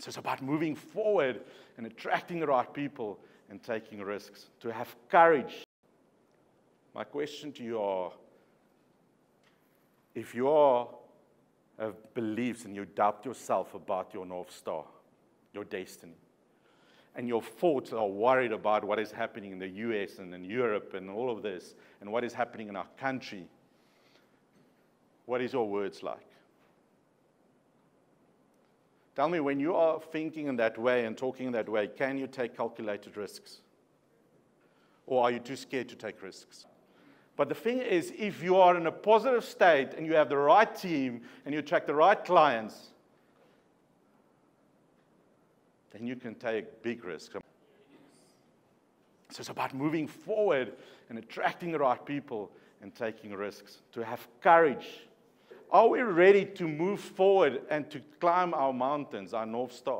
So it's about moving forward and attracting the right people and taking risks, to have courage. My question to you are, if you have beliefs and you doubt yourself about your North Star, your destiny, and your thoughts are worried about what is happening in the US and in Europe and all of this, and what is happening in our country, what is your words like? Tell me, when you are thinking in that way and talking in that way, can you take calculated risks? Or are you too scared to take risks? But the thing is, if you are in a positive state and you have the right team and you attract the right clients, then you can take big risks. So it's about moving forward and attracting the right people and taking risks, to have courage. Are we ready to move forward and to climb our mountains, our North Star?